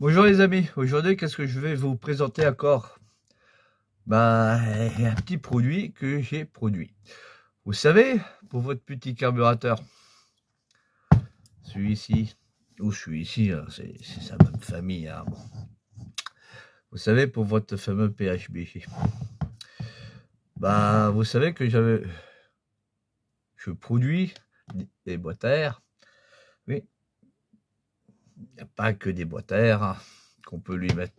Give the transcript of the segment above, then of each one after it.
Bonjour les amis, aujourd'hui qu'est-ce que je vais vous présenter encore? Un petit produit que j'ai produit. Vous savez, pour votre petit carburateur, celui-ci, ou celui-ci, c'est sa même famille. Hein, bon. Vous savez, pour votre fameux PHBG, vous savez que je produis des boîtes à air. Oui, il n'y a pas que des boîtes à air hein, qu'on peut lui mettre.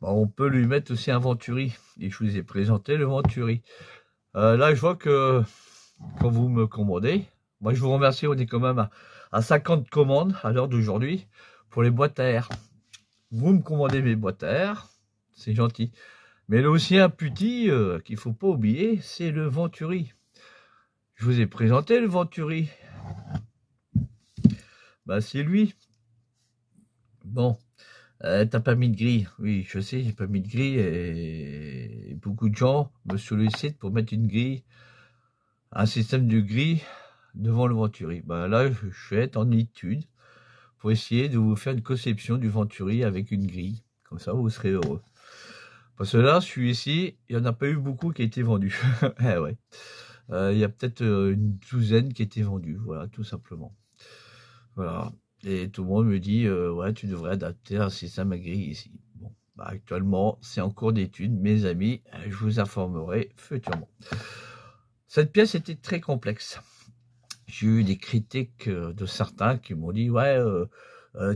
On peut lui mettre aussi un Venturi, et je vous ai présenté le Venturi. Là, je vois que quand vous me commandez, moi je vous remercie, on est quand même à 50 commandes à l'heure d'aujourd'hui pour les boîtes à air. Vous me commandez mes boîtes à air, c'est gentil. Mais là aussi un petit qu'il faut pas oublier, c'est le Venturi. Je vous ai présenté le Venturi. C'est lui. Bon, t'as pas mis de grille. Oui, je sais, j'ai pas mis de grille et beaucoup de gens me sollicitent pour mettre une grille, un système de grille devant le Venturi. Là, je vais être en étude pour essayer de vous faire une conception du Venturi avec une grille. Comme ça, vous serez heureux. Parce que là, celui-ci, il n'y en a pas eu beaucoup qui a été vendu. Eh ouais. Il y a peut-être une douzaine qui a été vendue. Voilà, tout simplement. Voilà. Et tout le monde me dit, ouais, tu devrais adapter un système à grille ici. Bon, actuellement, c'est en cours d'étude, mes amis. Je vous informerai futurement. Cette pièce était très complexe. J'ai eu des critiques de certains qui m'ont dit, ouais,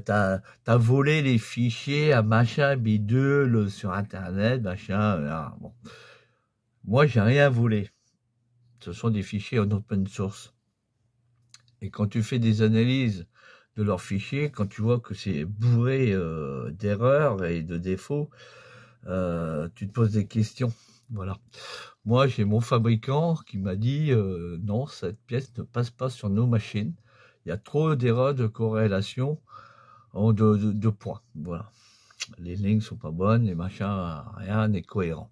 t'as volé les fichiers à machin bidule sur internet, machin. Bon. Moi, j'ai rien volé. Ce sont des fichiers en open source. Et quand tu fais des analyses de leurs fichiers, quand tu vois que c'est bourré d'erreurs et de défauts, tu te poses des questions. Voilà. Moi, j'ai mon fabricant qui m'a dit non, cette pièce ne passe pas sur nos machines. Il y a trop d'erreurs de corrélation de points. Voilà. Les lignes sont pas bonnes, les machins, rien n'est cohérent.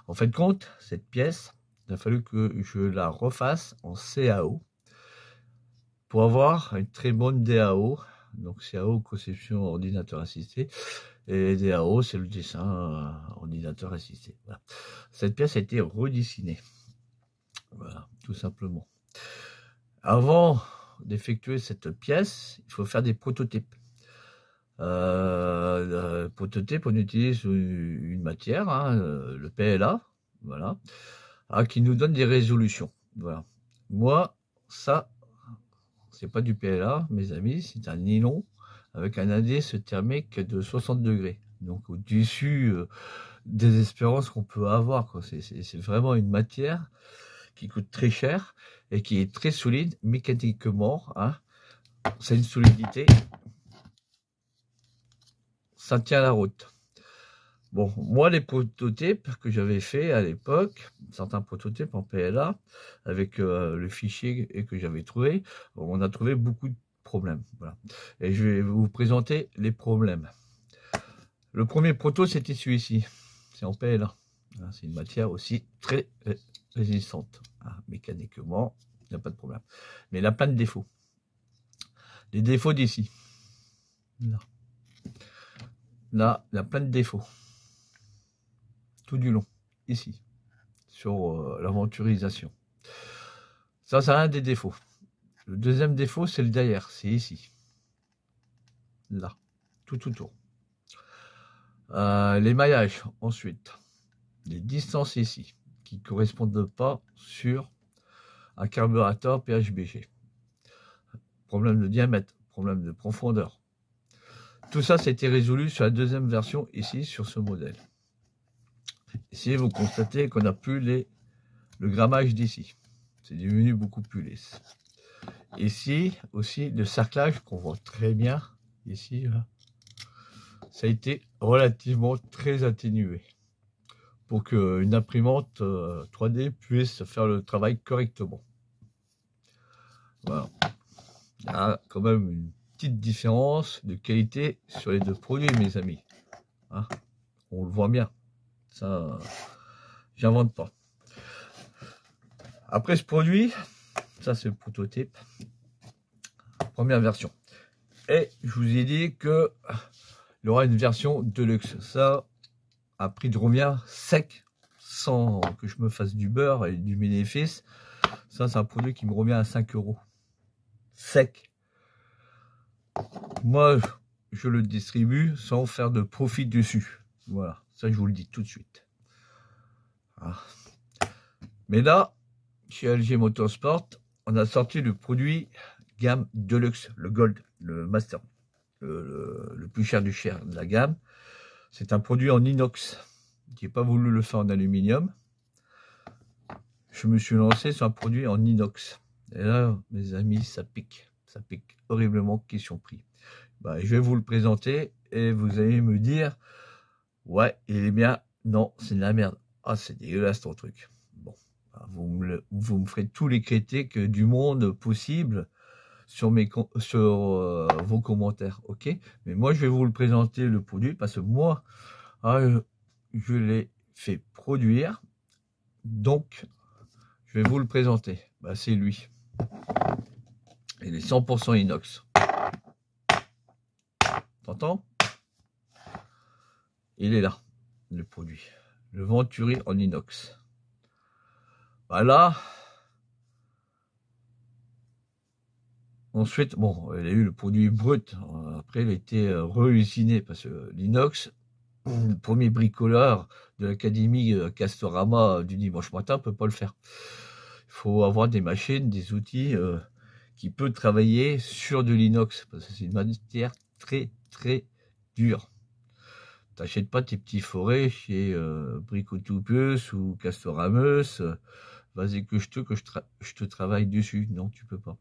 En fait, compte, cette pièce, il a fallu que je la refasse en CAO pour avoir une très bonne DAO. Donc CAO, conception ordinateur assisté, et DAO, c'est le dessin ordinateur assisté. Voilà. Cette pièce a été redessinée. Voilà, tout simplement. Avant d'effectuer cette pièce, il faut faire des prototypes. Prototype, on utilise une matière, hein, le PLA, voilà, qui nous donne des résolutions. Voilà. Moi, ça, c'est pas du PLA, mes amis, c'est un nylon avec un indice thermique de 60 degrés. Donc au-dessus des espérances qu'on peut avoir. C'est vraiment une matière qui coûte très cher et qui est très solide mécaniquement. Hein. C'est une solidité. Ça tient la route. Bon, moi, les prototypes que j'avais fait à l'époque, certains prototypes en PLA, avec le fichier et que j'avais trouvé, on a trouvé beaucoup de problèmes. Voilà. Et je vais vous présenter les problèmes. Le premier proto, c'était celui-ci. C'est en PLA. C'est une matière aussi très résistante. Mécaniquement, il n'y a pas de problème. Mais il a plein de défauts. Les défauts d'ici. Là, il y a plein de défauts. Tout du long. Ici. Sur l'aventurisation. Ça, c'est un des défauts. Le deuxième défaut, c'est le derrière. C'est ici. Là. Tout autour. Les maillages, ensuite. Les distances ici, qui ne correspondent pas sur un carburateur PHBG. Problème de diamètre, problème de profondeur. Tout ça, c'était résolu sur la deuxième version, ici, sur ce modèle. Ici, vous constatez qu'on n'a plus le grammage d'ici. C'est devenu beaucoup plus lisse. Ici, aussi, le cerclage, qu'on voit très bien, ici, là, ça a été relativement très atténué pour qu'une imprimante 3D puisse faire le travail correctement. Voilà. Il y a quand même une petite différence de qualité sur les deux produits, mes amis. Hein, on le voit bien. Ça, j'invente pas. Après ce produit, ça c'est le prototype. Première version. Et je vous ai dit que il y aura une version Deluxe. Ça, à prix de revient sec, sans que je me fasse du beurre et du bénéfice. Ça, c'est un produit qui me revient à 5 € sec. Moi, je le distribue sans faire de profit dessus. Voilà, ça je vous le dis tout de suite. Ah. Mais là, chez LG Motorsport, on a sorti le produit gamme Deluxe, le Gold, le Master, le plus cher du cher de la gamme. C'est un produit en inox. J'ai pas voulu le faire en aluminium. Je me suis lancé sur un produit en inox. Et là, mes amis, ça pique horriblement, question prix. Bah, je vais vous le présenter et vous allez me dire, ouais, il est bien, non, c'est de la merde. Ah, c'est dégueulasse ton truc. Bon, vous me ferez tous les critiques du monde possible sur vos commentaires, ok? Mais moi, je vais vous le présenter, le produit, parce que moi, je l'ai fait produire, donc je vais vous le présenter. Bah, c'est lui. Il est 100% inox. T'entends? Il est là, le produit. Le Venturi en inox. Voilà. Ensuite, bon, il a eu le produit brut. Après, il a été réusiné parce que l'inox, le premier bricoleur de l'académie Castorama du dimanche matin ne peut pas le faire. Il faut avoir des machines, des outils qui peuvent travailler sur de l'inox parce que c'est une matière très très dure. T'achètes pas tes petits forêts chez Bricotoupeuse ou Castorameuse. Vas-y que je te travaille dessus. Non, tu peux pas.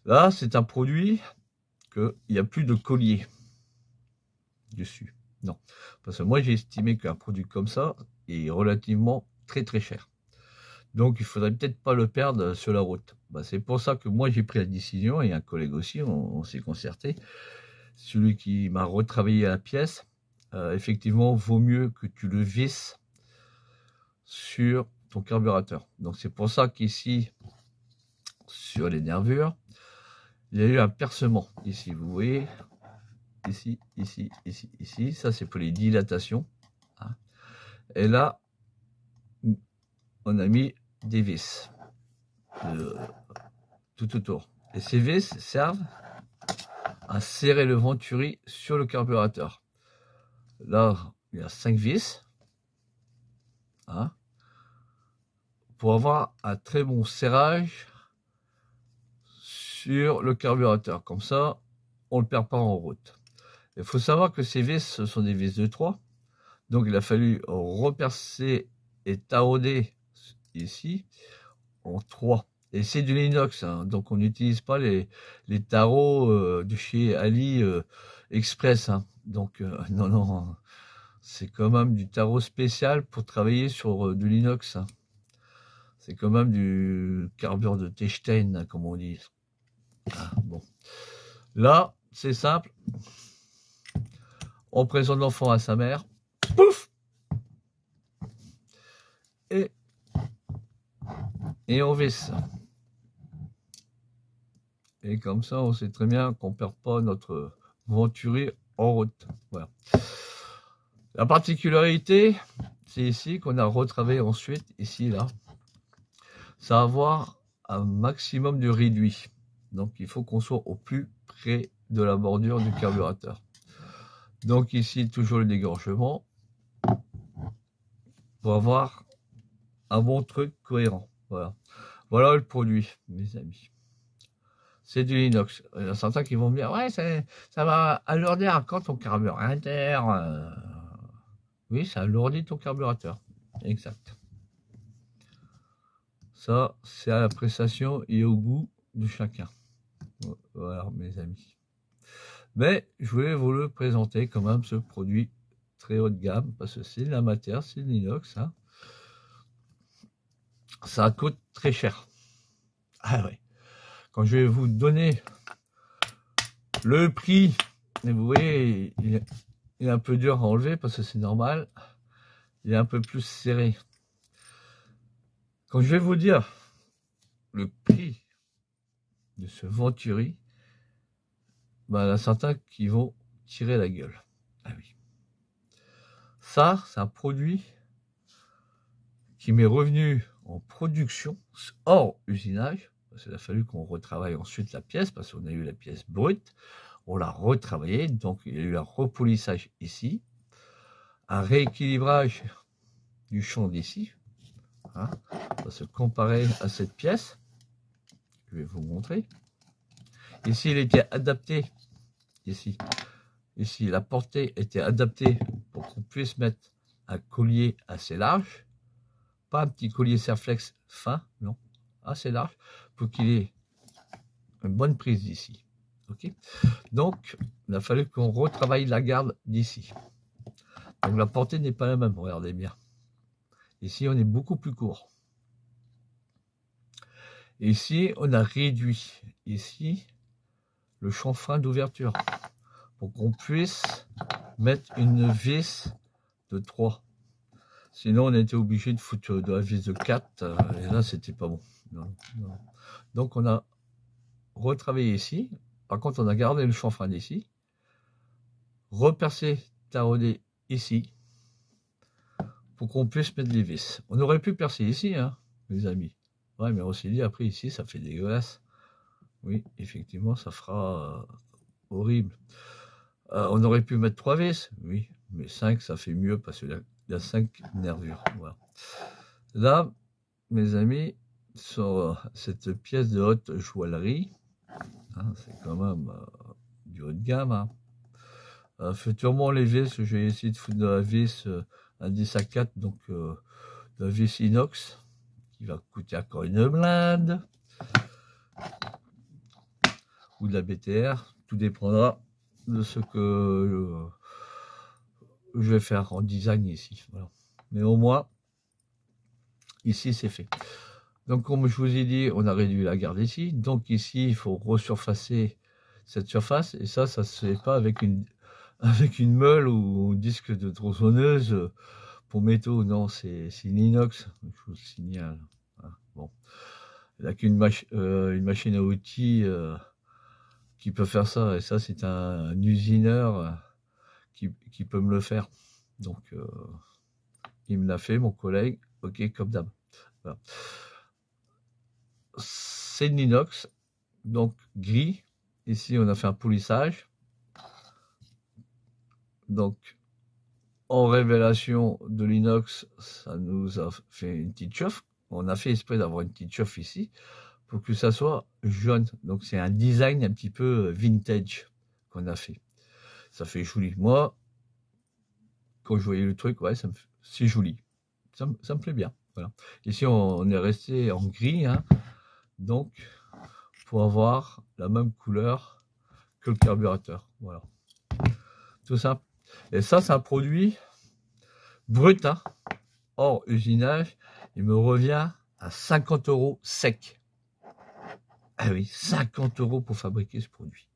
Là, c'est un produit qu'il n'y a plus de collier dessus. Non. Parce que moi, j'ai estimé qu'un produit comme ça est relativement très très cher. Donc, il faudrait peut-être pas le perdre sur la route. Bah, c'est pour ça que moi, j'ai pris la décision, et un collègue aussi, on s'est concerté. Celui qui m'a retravaillé la pièce, effectivement, vaut mieux que tu le visses sur ton carburateur. Donc, c'est pour ça qu'ici, sur les nervures, il y a eu un percement. Ici, vous voyez, ici, ici, ici, ici. Ça, c'est pour les dilatations. Et là, on a mis des vis tout autour. Et ces vis servent à serrer le Venturi sur le carburateur. Là, il y a 5 vis. Pour avoir un très bon serrage sur le carburateur. Comme ça, on ne le perd pas en route. Il faut savoir que ces vis, ce sont des vis de 3. Donc, il a fallu repercer et tarauder ici en 3. Et c'est de l'inox, hein, donc on n'utilise pas les tarots de chez Ali Express. Hein. Donc, non, non, c'est quand même du tarot spécial pour travailler sur de l'inox. Hein. C'est quand même du carbure de Techstein, hein, comme on dit. Ah, bon. Là, c'est simple. On présente l'enfant à sa mère. Pouf! Et on visse. Et comme ça, on sait très bien qu'on ne perd pas notre Venturi en route. Voilà. La particularité, c'est ici qu'on a retravaillé ensuite, ici, là. Ça va avoir un maximum de réduit. Donc, il faut qu'on soit au plus près de la bordure du carburateur. Donc, ici, toujours le dégorgement pour avoir un bon truc cohérent. Voilà. Voilà le produit, mes amis. C'est du inox. Il y en a certains qui vont me dire, ouais, ça va alourdir quand ton carburateur. Oui, ça alourdit ton carburateur. Exact. Ça, c'est à l'appréciation et au goût de chacun. Voilà, mes amis. Mais je voulais vous le présenter quand même, ce produit très haut de gamme, parce que c'est de la matière, c'est de l'inox. Hein. Ça coûte très cher. Ah oui. Quand je vais vous donner le prix, et vous voyez, il est un peu dur à enlever parce que c'est normal. Il est un peu plus serré. Quand je vais vous dire le prix de ce Venturi, ben, il y en a certains qui vont tirer la gueule. Ah oui. Ça, c'est un produit qui m'est revenu en production hors usinage. Parce qu'il a fallu qu'on retravaille ensuite la pièce, parce qu'on a eu la pièce brute. On l'a retravaillée, donc il y a eu un repolissage ici, un rééquilibrage du champ d'ici. Hein, on va se comparer à cette pièce. Je vais vous montrer. Ici, il était adapté. Ici, la portée était adaptée pour qu'on puisse mettre un collier assez large. Pas un petit collier Serflex fin, non, assez large, pour qu'il ait une bonne prise d'ici. Ok. Donc, il a fallu qu'on retravaille la garde d'ici. Donc, la portée n'est pas la même, regardez bien. Ici, on est beaucoup plus court. Ici, on a réduit ici le chanfrein d'ouverture pour qu'on puisse mettre une vis de 3. Sinon, on était obligé de foutre de la vis de 4 et là, c'était pas bon. Non, non. Donc, on a retravaillé ici. Par contre, on a gardé le chanfrein d'ici, repercé, taraudé ici, pour qu'on puisse mettre les vis. On aurait pu percer ici, hein, mes amis. Ouais, mais on s'est dit, après, ici, ça fait dégueulasse. Oui, effectivement, ça fera horrible. On aurait pu mettre 3 vis, oui, mais 5, ça fait mieux, parce qu'il y a 5 nervures. Voilà. Là, mes amis, sur cette pièce de haute joaillerie, hein, c'est quand même du haut de gamme, hein. Futurement, les vis, je vais essayer de foutre de la vis un 10 à 4, donc de la vis inox, qui va coûter encore une blinde, ou de la BTR, tout dépendra de ce que je vais faire en design ici. Voilà. Mais au moins, ici, c'est fait. Donc, comme je vous ai dit, on a réduit la garde ici. Donc, ici, il faut resurfacer cette surface. Et ça se fait pas avec une meule ou un disque de tronçonneuse pour métaux. Non, c'est une inox, je vous le signale. Bon. Il n'y a qu'une machine à outils qui peut faire ça. Et ça, c'est un usineur qui peut me le faire. Donc, il me l'a fait, mon collègue. Ok, comme d'hab. Voilà. C'est de l'inox, donc gris. Ici, on a fait un polissage. Donc, en révélation de l'inox, ça nous a fait une petite chauffe. On a fait exprès d'avoir une petite chauffe ici pour que ça soit jaune. Donc, c'est un design un petit peu vintage qu'on a fait. Ça fait joli. Moi, quand je voyais le truc, ouais, c'est joli. Ça me plaît bien. Voilà. Ici, on est resté en gris, hein, donc pour avoir la même couleur que le carburateur. Voilà. Tout ça. Et ça, c'est un produit brut, hein, hors usinage. Il me revient à 50 € sec. Ah oui, 50 € pour fabriquer ce produit.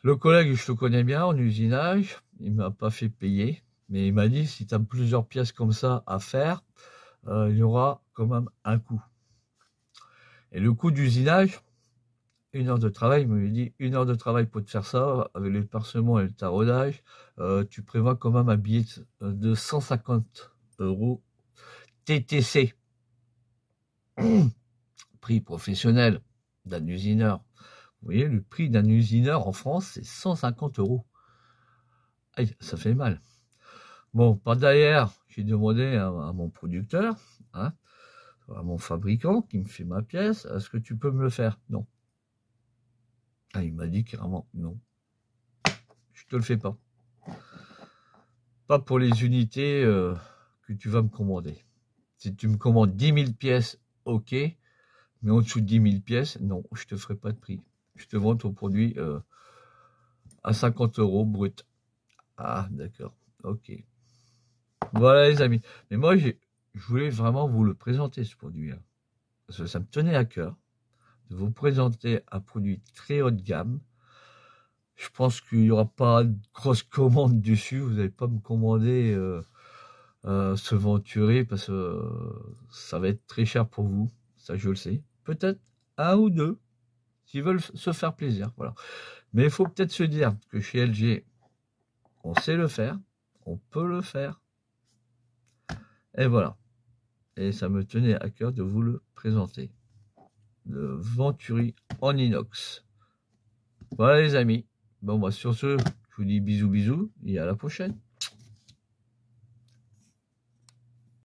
Le collègue, je le connais bien en usinage. Il m'a pas fait payer. Mais il m'a dit, si tu as plusieurs pièces comme ça à faire, il y aura quand même un coût. Et le coût d'usinage, 1 heure de travail, il m'avait dit 1 heure de travail pour te faire ça, avec les parsements et le taraudage, tu prévois quand même un billet de 150 € TTC. Prix professionnel d'un usineur. Vous voyez, le prix d'un usineur en France, c'est 150 €. Aïe, ça fait mal. Bon, par derrière, j'ai demandé à mon producteur, hein, à mon fabricant qui me fait ma pièce, est-ce que tu peux me le faire? Non. Ah, il m'a dit carrément non. Je te le fais pas. Pas pour les unités que tu vas me commander. Si tu me commandes 10 000 pièces, ok. Mais en dessous de 10 000 pièces, non, je te ferai pas de prix. Je te vends ton produit à 50 € brut. Ah, d'accord. Ok. Voilà les amis. Mais moi, je voulais vraiment vous le présenter, ce produit. Hein, parce que ça me tenait à cœur de vous présenter un produit très haut de gamme. Je pense qu'il n'y aura pas de grosse commande dessus. Vous n'allez pas me commander ce Venturi parce que ça va être très cher pour vous. Ça, je le sais. Peut-être un ou deux qui veulent se faire plaisir. Voilà. Mais il faut peut-être se dire que chez LG, on sait le faire, on peut le faire. Et voilà. Et ça me tenait à cœur de vous le présenter. Le Venturi en inox. Voilà les amis. Bon, sur ce, je vous dis bisous bisous et à la prochaine.